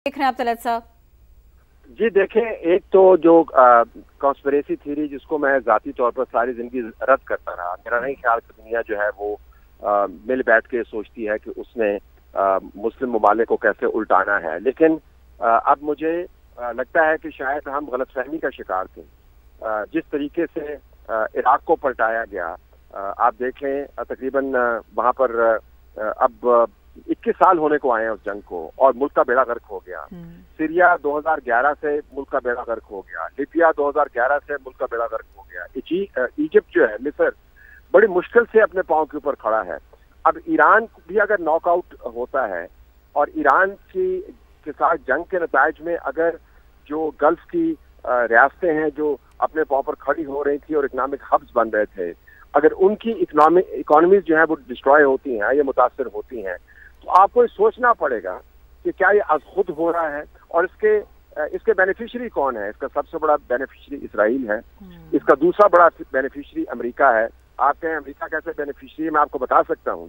देख रहे हैं आप तलत साहब? जी देखें, एक तो जो कॉन्स्पिरेसी थ्योरी जिसको मैं जाती तौर पर सारी जिंदगी रद्द करता रहा, मेरा नहीं ख्याल कि दुनिया जो है वो मिल बैठ के सोचती है कि उसने मुस्लिम ममालिक को कैसे उल्टाना है। लेकिन अब मुझे लगता है कि शायद हम गलतफहमी का शिकार थे। जिस तरीके से इराक को पलटाया गया, आप देखें तकरीबन वहाँ पर अब 21 साल होने को आए हैं उस जंग को, और मुल्क का बेड़ा गर्क हो गया। सीरिया 2011 से मुल्क का बेड़ा गर्क हो गया, लीबिया 2011 से मुल्क का बेड़ा गर्क हो गया, इजिप्ट जो है, मिस्र बड़ी मुश्किल से अपने पांव के ऊपर खड़ा है। अब ईरान भी अगर नॉकआउट होता है और ईरान के साथ जंग के नतायज में अगर जो गल्फ की रियासतें हैं जो अपने पांव पर खड़ी हो रही थी और इकनॉमिक हब्स बन रहे थे, अगर उनकी इकोनॉमीज जो है वो डिस्ट्रॉय होती हैं या मुतासर होती हैं, तो आपको सोचना पड़ेगा कि क्या ये आज खुद हो रहा है और इसके बेनिफिशियरी कौन है। इसका सबसे बड़ा बेनिफिशियरी इसराइल है, इसका दूसरा बड़ा बेनिफिशियरी अमेरिका है। आप कहें अमेरिका कैसे बेनिफिशियरी, मैं आपको बता सकता हूँ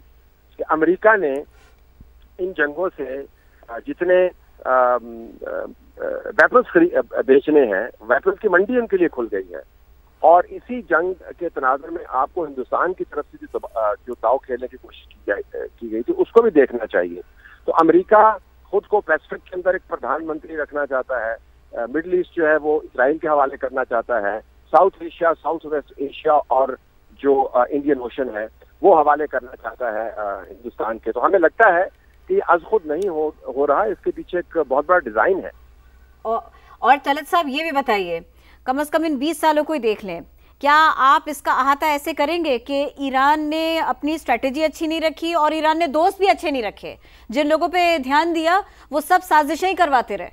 कि अमेरिका ने इन जंगों से जितने वेपन्स बेचने हैं, वेपन्स की मंडी उनके लिए खुल गई है। और इसी जंग के तनाजुर में आपको हिंदुस्तान की तरफ से जो दाव खेलने की कोशिश की गई थी उसको भी देखना चाहिए। तो अमेरिका खुद को पैसिफिक के अंदर एक प्रधानमंत्री रखना चाहता है, मिडिल ईस्ट जो है वो इसराइल के हवाले करना चाहता है, south Asia, south west Asia और जो इंडियन ओशन है वो हवाले करना चाहता है हिंदुस्तान के। तो हमें लगता है कि आज खुद नहीं हो रहा, इसके पीछे एक बहुत बड़ा डिजाइन है। और तलत साहब ये भी बताइए, कम से कम इन 20 सालों को ही देख लें, क्या आप इसका अहाता ऐसे करेंगे कि ईरान ने अपनी स्ट्रेटेजी अच्छी नहीं रखी और ईरान ने दोस्त भी अच्छे नहीं रखे? जिन लोगों पे ध्यान दिया वो सब साजिशें ही करवाते रहे।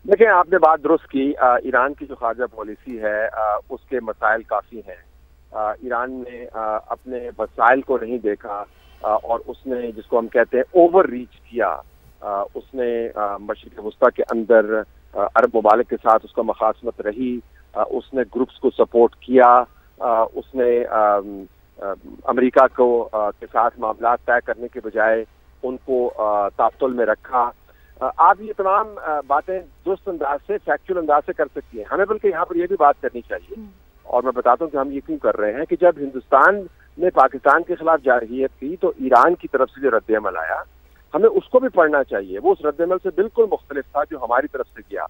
देखिए, आपने बात दुरुस्त की। ईरान की जो खारजा पॉलिसी है उसके मसाइल काफ़ी हैं। ईरान ने अपने मसाइल को नहीं देखा और उसने, जिसको हम कहते हैं, ओवर रीच किया। उसने मशरिक़ वस्ता के अंदर अरब ममालिक के साथ उसका मुखासमत रही, उसने ग्रुप्स को सपोर्ट किया, उसने अमेरिका के साथ मामला तय करने के बजाय उनको तातुल में रखा। आप ये तमाम बातें दुरुस्त अंदाज से, फैक्चुअल अंदाज से कर सकती हैं। हमें बल्कि यहाँ पर यह भी बात करनी चाहिए, और मैं बताता हूँ कि हम ये क्यों कर रहे हैं, कि जब हिंदुस्तान ने पाकिस्तान के खिलाफ जारहियत की तो ईरान की तरफ से जो रद्द-ए-अमल आया, हमें उसको भी पढ़ना चाहिए। वो उस रद्द-ए-अमल से बिल्कुल मुख्तलिफ था जो हमारी तरफ से किया,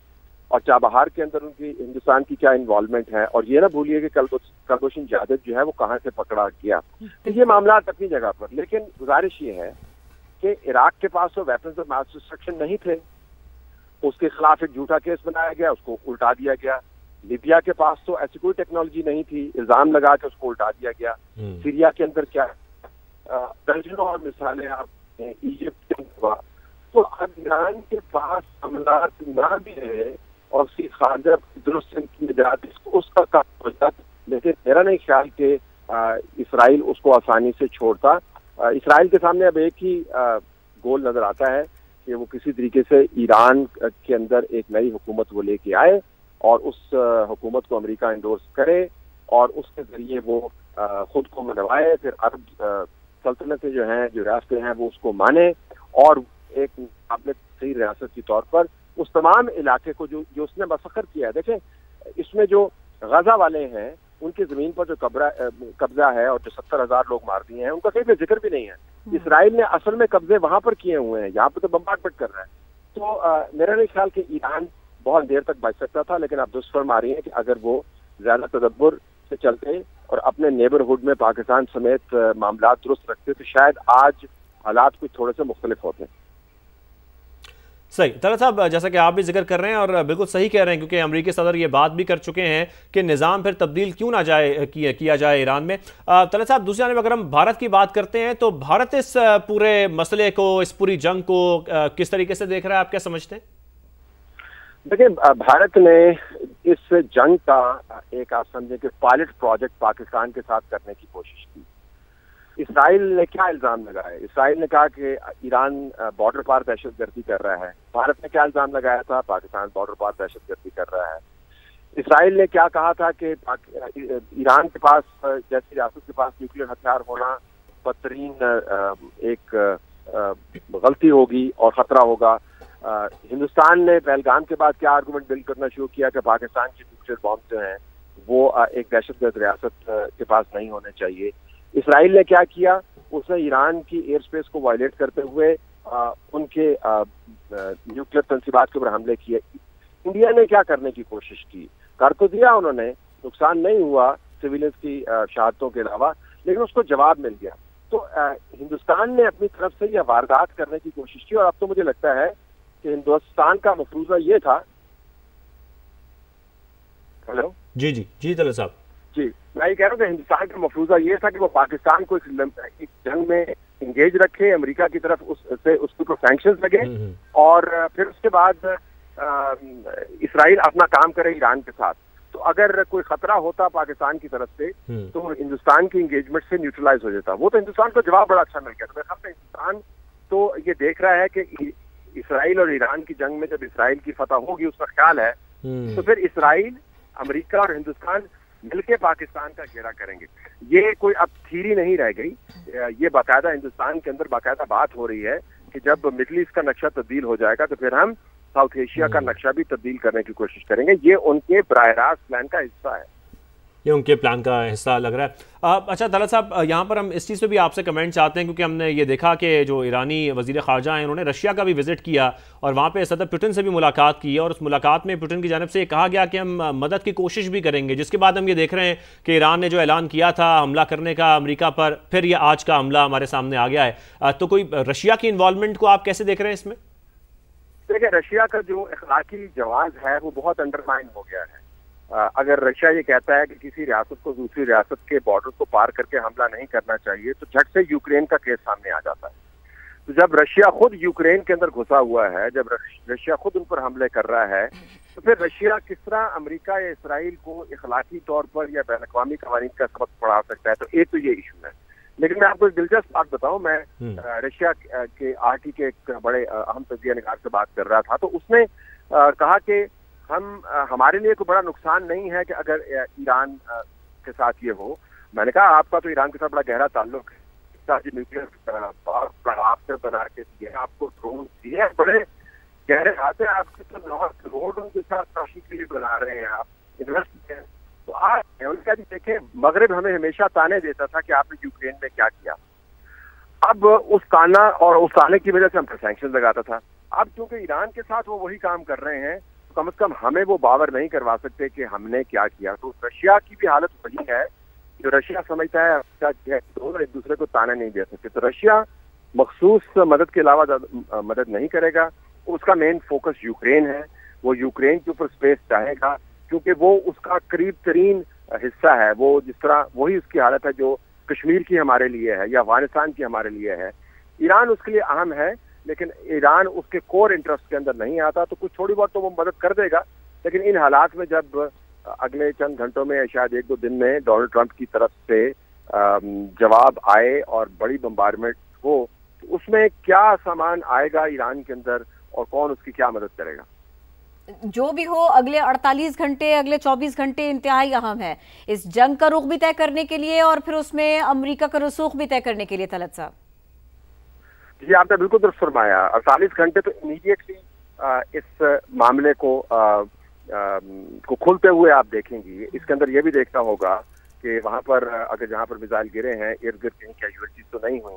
और चाबहार के अंदर उनकी, हिंदुस्तान की क्या इन्वॉल्वमेंट है। और ये ना भूलिए कि कुलभूषण जाधव जो है वो कहाँ से पकड़ा गया। तो ये मामला अपनी जगह पर, लेकिन गुजारिश ये है कि इराक के पास तो वेपन्स ऑफ मास डिस्ट्रक्शन नहीं थे, उसके खिलाफ एक झूठा केस बनाया गया, उसको उल्टा दिया गया। लीबिया के पास तो ऐसी कोई टेक्नोलॉजी नहीं थी, इल्जाम लगा के उसको उल्टा दिया गया। सीरिया के अंदर क्या दर्जनों और मिसालें आप इजिप्ट के हुआ। तो अब ईरान के पास अमलात ना भी रहे और उसकी खारजा दुरुस्त की निजात उसका काम हो जाता, लेकिन मेरा नहीं ख्याल कि इसराइल उसको आसानी से छोड़ता। इसराइल के सामने अब एक ही गोल नजर आता है कि वो किसी तरीके से ईरान के अंदर एक नई हुकूमत वो लेके आए और उस हुकूमत को अमेरिका इंडोर्स करे और उसके जरिए वो खुद को मनवाए, फिर अरब सल्तनतें जो हैं, जो रियासतें हैं, वो उसको माने और एक काबिल सही रियासत के तौर पर उस तमाम इलाके को जो उसने मसखर किया है। देखें, इसमें जो गजा वाले हैं उनकी जमीन पर जो कब्जा है और जो 70,000 लोग मार दिए हैं, उनका कहीं भी जिक्र भी नहीं है। इसराइल ने असल में कब्जे वहां पर किए हुए हैं, यहाँ पर तो बम्बार्डमेंट कर रहा है। तो मेरा नहीं ख्याल कि ईरान बहुत देर तक बच सकता था, लेकिन आप दुष्फर्म आ रही है कि अगर वो ज्यादा तदब्बुर से चलते और अपने नेबरहुड में पाकिस्तान समेत मामला दुरुस्त रखते तो शायद आज हालात कुछ थोड़े से मुख्तलिफ होते हैं। सही। तलत साहब, जैसा कि आप भी जिक्र कर रहे हैं और बिल्कुल सही कह रहे हैं, क्योंकि अमेरिकी सदर ये बात भी कर चुके हैं कि निज़ाम फिर तब्दील क्यों ना किया जाए ईरान में। तलत साहब, दूसरी जानब अगर हम भारत की बात करते हैं तो भारत इस पूरे मसले को, इस पूरी जंग को किस तरीके से देख रहा है, आप क्या समझते हैं? देखिए, भारत ने इस जंग का एक, आप समझे कि पायलट प्रोजेक्ट पाकिस्तान के साथ करने की कोशिश की। इसराइल ने क्या इल्जाम लगाया? इसराइल ने कहा कि ईरान बॉर्डर पार दहशतगर्दी कर रहा है। भारत ने क्या इल्जाम लगाया था? पाकिस्तान बॉर्डर पार दहशतगर्दी कर रहा है। इसराइल ने क्या कहा था कि ईरान के पास जैसी रियासत के पास न्यूक्लियर हथियार होना बदतरीन एक गलती होगी और खतरा होगा। हिंदुस्तान ने पहलगाम के बाद क्या आर्गूमेंट बिल्ड करना शुरू किया कि पाकिस्तान के न्यूक्लियर बॉम्ब जो हैं वो एक दहशतगर्द रियासत के पास नहीं होने चाहिए। इसराइल ने क्या किया, उसने ईरान की एयर स्पेस को वायलेट करते हुए उनके न्यूक्लियर तंसीबात के ऊपर हमले किए। इंडिया ने क्या करने की कोशिश की, कर तो दिया उन्होंने, नुकसान नहीं हुआ सिविलियंस की शहादतों के अलावा, लेकिन उसको जवाब मिल गया। तो हिंदुस्तान ने अपनी तरफ से यह वारदात करने की कोशिश की और अब तो मुझे लगता है कि हिंदुस्तान का मफरूजा ये था। हेलो जी जी जी तलत साहब जी, मैं ये कह रहा हूँ कि हिंदुस्तान का मफरूजा ये था कि वो पाकिस्तान को इस जंग में इंगेज रखे, अमेरिका की तरफ उसके ऊपर सैंक्शंस लगे और फिर उसके बाद इसराइल अपना काम करे ईरान के साथ। तो अगर कोई खतरा होता पाकिस्तान की तरफ से तो हिंदुस्तान की इंगेजमेंट से न्यूट्रलाइज हो जाता। वो तो हिंदुस्तान को जवाब बड़ा अच्छा मिल गया। तो मेरे ख्याल से हिंदुस्तान तो ये देख रहा है कि इसराइल और ईरान की जंग में जब इसराइल की फतह होगी, उसका ख्याल है, तो फिर इसराइल, अमेरिका और हिंदुस्तान मिलके पाकिस्तान का घेरा करेंगे। ये कोई अब थीरी नहीं रह गई, ये बाकायदा हिंदुस्तान के अंदर बाकायदा बात हो रही है कि जब मिडिल ईस्ट का नक्शा तब्दील हो जाएगा तो फिर हम साउथ एशिया का नक्शा भी तब्दील करने की कोशिश करेंगे। ये उनके बराह रास्त प्लान का हिस्सा है, ये उनके प्लान का हिस्सा लग रहा है। अच्छा तलत साहब, यहाँ पर हम इस चीज़ पे भी आपसे कमेंट चाहते हैं क्योंकि हमने ये देखा कि जो ईरानी वज़ीर ख़ारजा हैं उन्होंने रशिया का भी विज़िट किया और वहाँ पे सदर पुतिन से भी मुलाकात की और उस मुलाकात में पुतिन की जानिब से ये कहा गया कि हम मदद की कोशिश भी करेंगे, जिसके बाद हम ये देख रहे हैं कि ईरान ने जो ऐलान किया था हमला करने का अमेरिका पर, फिर ये आज का हमला हमारे सामने आ गया है। तो कोई रशिया की इन्वॉल्वमेंट को आप कैसे देख रहे हैं इसमें? देखिए, रशिया का जो अखलाकी जवाब है वो बहुत अंडरमाइन हो गया है। अगर रशिया ये कहता है कि किसी रियासत को दूसरी रियासत के बॉर्डर को पार करके हमला नहीं करना चाहिए तो झट से यूक्रेन का केस सामने आ जाता है। तो जब रशिया खुद यूक्रेन के अंदर घुसा हुआ है, जब रशिया खुद उन पर हमले कर रहा है, तो फिर रशिया किस तरह अमेरिका या इसराइल को इखलाकी तौर पर या बैन अवी कवानीन का सबक पढ़ा सकता है? तो एक तो ये इशू है। लेकिन मैं आपको एक दिलचस्प बात बताऊं, मैं रशिया के RT के एक बड़े अहम तजिया निगार से बात कर रहा था, तो उसने कहा कि हमारे लिए कोई बड़ा नुकसान नहीं है कि अगर ईरान के साथ ये हो। मैंने कहा आपका तो ईरान के साथ बड़ा गहरा ताल्लुक है, न्यूक्लियर आपसे बना के दिए, आपको ड्रोन दिए, बड़े गहरे हाथ है आपके, तो 9 करोड़ के साथ काशी के लिए बना रहे हैं, आप इन्वेस्ट हैं। तो आज उनका जी देखें, मगरब हमें हमेशा ताने देता था कि आपने यूक्रेन में क्या किया। अब उस ताना और उस ताने की वजह से हम पर सैंक्शन लगाता था। अब क्योंकि ईरान के साथ वो वही काम कर रहे हैं, कम से कम हमें वो बावर नहीं करवा सकते कि हमने क्या किया। तो रशिया की भी हालत वही है, जो रशिया समझता है दोनों एक दूसरे को ताने नहीं दे सकते। तो रशिया मखसूस मदद के अलावा मदद नहीं करेगा। उसका मेन फोकस यूक्रेन है, वो यूक्रेन के ऊपर स्पेस चाहेगा क्योंकि वो उसका करीब तरीन हिस्सा है। वो जिस तरह वही उसकी हालत है जो कश्मीर की हमारे लिए है या अफगानिस्तान की हमारे लिए है। ईरान उसके लिए अहम है, लेकिन ईरान उसके कोर इंटरेस्ट के अंदर नहीं आता। तो कुछ थोड़ी बहुत तो वो मदद कर देगा, लेकिन इन हालात में जब अगले चंद घंटों में शायद 1-2 दिन में डोनाल्ड ट्रंप की तरफ से जवाब आए और बड़ी बम्बारमेंट हो, तो उसमें क्या सामान आएगा ईरान के अंदर और कौन उसकी क्या मदद करेगा? जो भी हो, अगले 48 घंटे, अगले 24 घंटे इंतहाई अहम है इस जंग का रुख भी तय करने के लिए और फिर उसमें अमेरिका का रसूख भी तय करने के लिए। तलत साहब जी, आपने बिल्कुल दुरुस्त फरमाया। 48 घंटे तो इमीडिएटली इस मामले को खुलते हुए आप देखेंगी। इसके अंदर यह भी देखना होगा कि वहां पर अगर जहां पर मिसाइल गिरे हैं इर्द गिर्द कहीं कैजुअलिटीज तो नहीं हुई।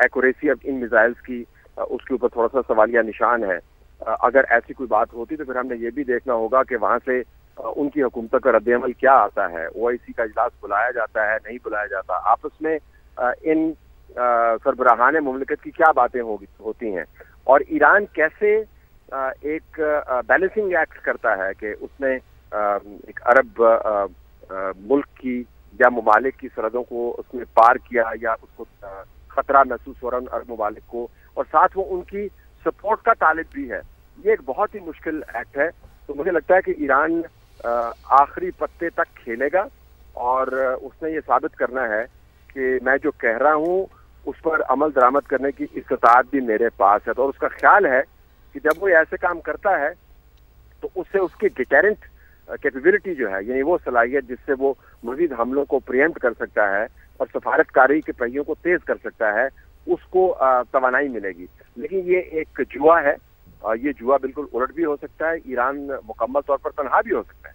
एक्यूरेसी अब इन मिसाइल्स की उसके ऊपर थोड़ा सा सवालिया निशान है। अगर ऐसी कोई बात होती तो फिर हमने ये भी देखना होगा कि वहां से उनकी हुकूमत का रद्द-ए-अमल क्या आता है। OIC का इजलास बुलाया जाता है, नहीं बुलाया जाता, आपस में इन सरबराहान मुमलिकत की क्या बातें होती हैं और ईरान कैसे एक बैलेंसिंग एक्ट करता है कि उसने एक अरब मुल्क की या ममालिक की सरहदों को उसने पार किया या उसको खतरा महसूस हो रहा है उन अरब ममालिक को, और साथ वो उनकी सपोर्ट का तालिब भी है। ये एक बहुत ही मुश्किल एक्ट है। तो मुझे लगता है कि ईरान आखिरी पत्ते तक खेलेगा और उसने ये साबित करना है कि मैं जो कह रहा हूँ उस पर अमल दरामद करने की इस्तात भी मेरे पास है। तो और उसका ख्याल है कि जब वो ऐसे काम करता है तो उससे उसकी डिटेरेंट कैपेबिलिटी जो है, यानी वो सलाहियत जिससे वो मजीद हमलों को प्रिएम्प्ट कर सकता है और सफारतकारी के पहियों को तेज कर सकता है, उसको तवानाई मिलेगी। लेकिन ये एक जुआ है ये जुआ बिल्कुल उलट भी हो सकता है, ईरान मुकम्मल तौर पर तनहा भी हो सकता है।